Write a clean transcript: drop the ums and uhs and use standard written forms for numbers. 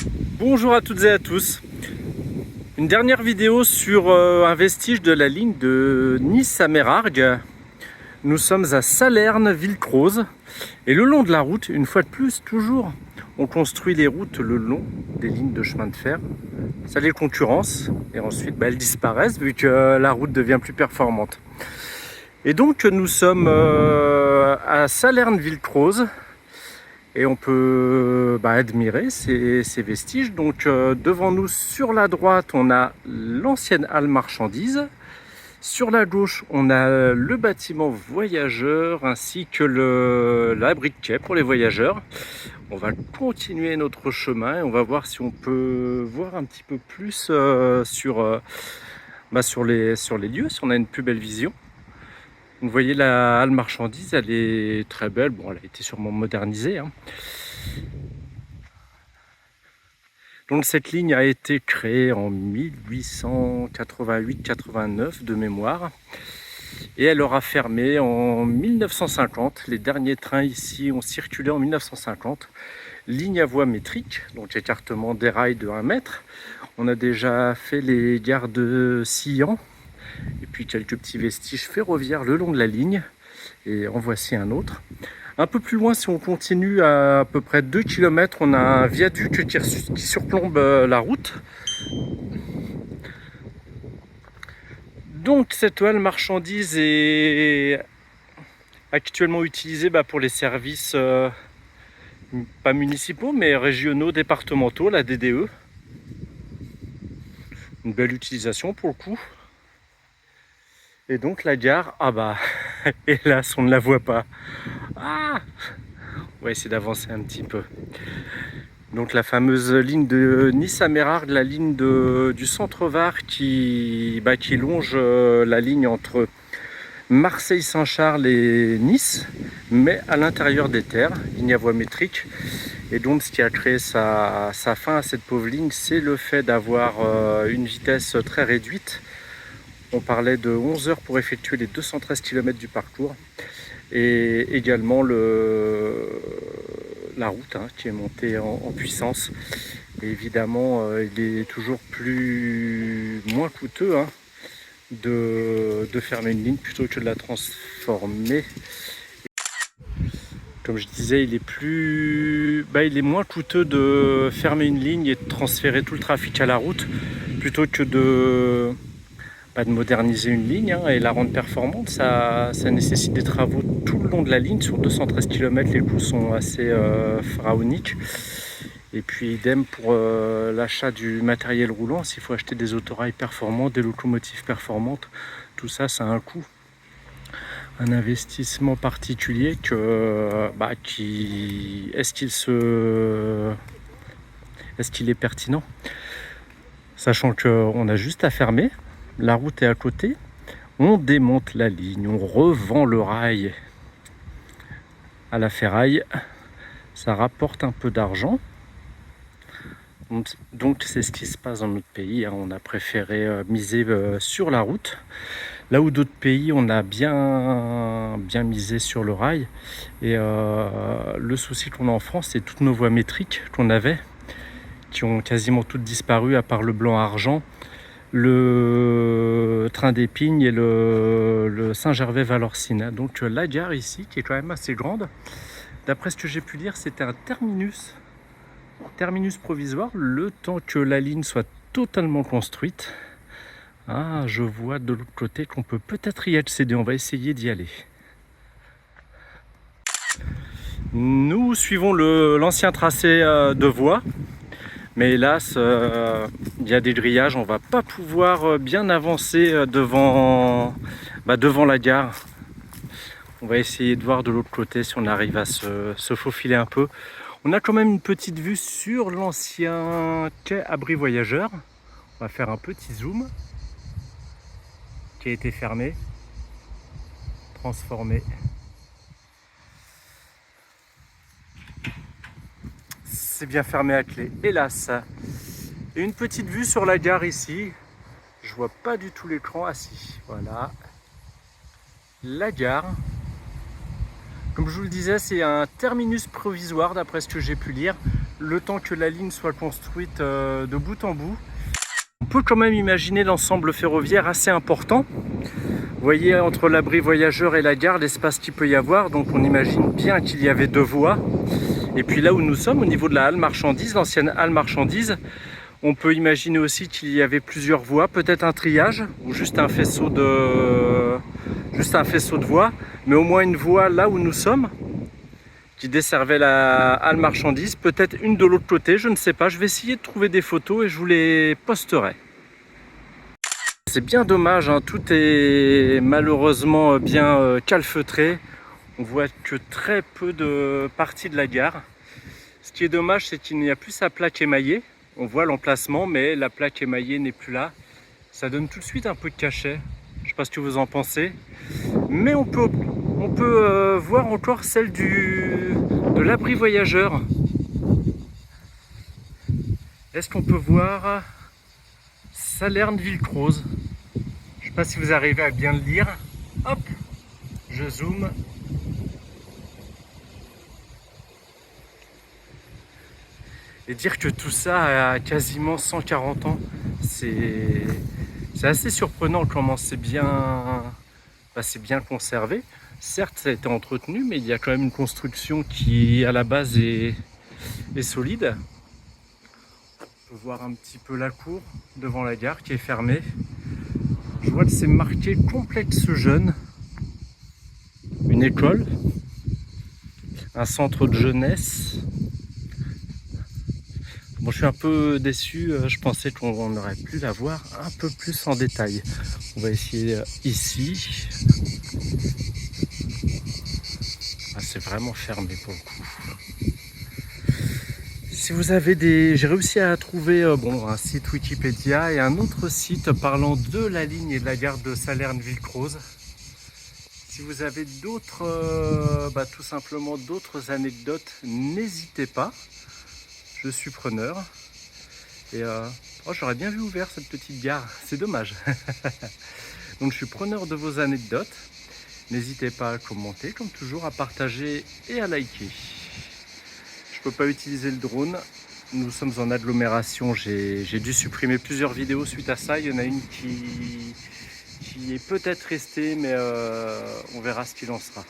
Bonjour à toutes et à tous. Une dernière vidéo sur un vestige de la ligne de Nice à Mérargues. Nous sommes à Salerne-Villecroze et le long de la route, une fois de plus, toujours, on construit les routes le long des lignes de chemin de fer. Ça les concurrence et ensuite elles disparaissent vu que la route devient plus performante. Et donc nous sommes à Salerne-Villecroze. Et on peut admirer ces vestiges. Donc devant nous, sur la droite, on a l'ancienne halle marchandises. Sur la gauche, on a le bâtiment voyageurs ainsi que l'abri de quai pour les voyageurs. On va continuer notre chemin et on va voir si on peut voir un petit peu plus sur les lieux, si on a une plus belle vision. Vous voyez la halle marchandise, elle est très belle. Bon, elle a été sûrement modernisée, hein. Donc cette ligne a été créée en 1888-89 de mémoire. Et elle aura fermé en 1950. Les derniers trains ici ont circulé en 1950. Ligne à voie métrique, donc écartement des rails de 1 mètre. On a déjà fait les gares de Sillan. Et puis quelques petits vestiges ferroviaires le long de la ligne. Et en voici un autre. Un peu plus loin, si on continue à peu près 2 km, on a un viaduc qui surplombe la route. Donc cette halle marchandise est actuellement utilisée pour les services pas municipaux mais régionaux, départementaux, la DDE. Une belle utilisation pour le coup. Et donc la gare, hélas, on ne la voit pas. On va essayer d'avancer un petit peu. Donc la fameuse ligne de Nice à Mérargues, la ligne du centre-Var qui longe la ligne entre Marseille-Saint-Charles et Nice, mais à l'intérieur des terres, ligne à voie métrique. Et donc ce qui a créé sa fin à cette pauvre ligne, c'est le fait d'avoir une vitesse très réduite. On parlait de 11 heures pour effectuer les 213 km du parcours. Et également la route qui est montée en puissance. Et évidemment, il est toujours moins coûteux de fermer une ligne plutôt que de la transformer. Comme je disais, il est moins coûteux de fermer une ligne et de transférer tout le trafic à la route plutôt que de moderniser une ligne et la rendre performante. Ça nécessite des travaux tout le long de la ligne. Sur 213 km, les coûts sont assez pharaoniques. Et puis idem pour l'achat du matériel roulant. S'il faut acheter des autorails performants, des locomotives performantes, tout ça, ça a un coût. Un investissement particulier est-ce qu'il est pertinent? Sachant qu'on a juste à fermer. La route est à côté, on démonte la ligne, on revend le rail à la ferraille, ça rapporte un peu d'argent. Donc c'est ce qui se passe dans notre pays, on a préféré miser sur la route, là où d'autres pays on a bien misé sur le rail. Et le souci qu'on a en France, c'est toutes nos voies métriques qu'on avait, qui ont quasiment toutes disparu à part le blanc-argent, le train d'Épingle et le Saint-Gervais-Valorcine. Donc la gare ici, qui est quand même assez grande, d'après ce que j'ai pu lire, c'était un terminus provisoire, le temps que la ligne soit totalement construite. Je vois de l'autre côté qu'on peut peut-être y accéder, on va essayer d'y aller. Nous suivons l'ancien tracé de voie. Mais hélas, il y a des grillages, on va pas pouvoir bien avancer devant la gare. On va essayer de voir de l'autre côté si on arrive à se faufiler un peu. On a quand même une petite vue sur l'ancien quai abri voyageurs. On va faire un petit zoom. Qui a été fermé, transformé. C'est bien fermé à clé, hélas. Et une petite vue sur la gare ici. Je vois pas du tout l'écran. Si, voilà. La gare. Comme je vous le disais, c'est un terminus provisoire d'après ce que j'ai pu lire. le temps que la ligne soit construite de bout en bout. On peut quand même imaginer l'ensemble ferroviaire assez important. Vous voyez, entre l'abri voyageurs et la gare, l'espace qu'il peut y avoir. Donc on imagine bien qu'il y avait 2 voies. Et puis là où nous sommes, au niveau de la halle marchandise, l'ancienne halle marchandise, on peut imaginer aussi qu'il y avait plusieurs voies, peut-être un triage ou juste un faisceau de voies, mais au moins une voie là où nous sommes qui desservait la halle marchandise, peut-être une de l'autre côté, je ne sais pas. Je vais essayer de trouver des photos et je vous les posterai. C'est bien dommage, hein, tout est malheureusement bien calfeutré. On voit que très peu de parties de la gare. Ce qui est dommage, c'est qu'il n'y a plus sa plaque émaillée. On voit l'emplacement, mais la plaque émaillée n'est plus là. Ça donne tout de suite un peu de cachet. Je ne sais pas ce que vous en pensez. Mais on peut voir encore celle de l'abri voyageur. Est-ce qu'on peut voir Salerne-Villecroze? Je ne sais pas si vous arrivez à bien le lire. Hop, je zoome. Et dire que tout ça a quasiment 140 ans, c'est assez surprenant comment c'est bien conservé. Certes, ça a été entretenu, mais il y a quand même une construction qui, à la base, est solide. On peut voir un petit peu la cour devant la gare qui est fermée. Je vois que c'est marqué complexe jeune, une école, un centre de jeunesse. Bon, je suis un peu déçu, je pensais qu'on aurait pu la voir un peu plus en détail. On va essayer ici. Ah, c'est vraiment fermé pour le coup. Si vous avez j'ai réussi à trouver un site Wikipédia et un autre site parlant de la ligne et de la gare de Salerne-Villecroze. Si vous avez d'autres, tout simplement d'autres anecdotes, n'hésitez pas. Je suis preneur. Et j'aurais bien vu ouvert cette petite gare, c'est dommage. Donc je suis preneur de vos anecdotes. N'hésitez pas à commenter, comme toujours, à partager et à liker. Je ne peux pas utiliser le drone. Nous sommes en agglomération. J'ai dû supprimer plusieurs vidéos suite à ça. Il y en a une qui est peut-être restée, mais on verra ce qu'il en sera.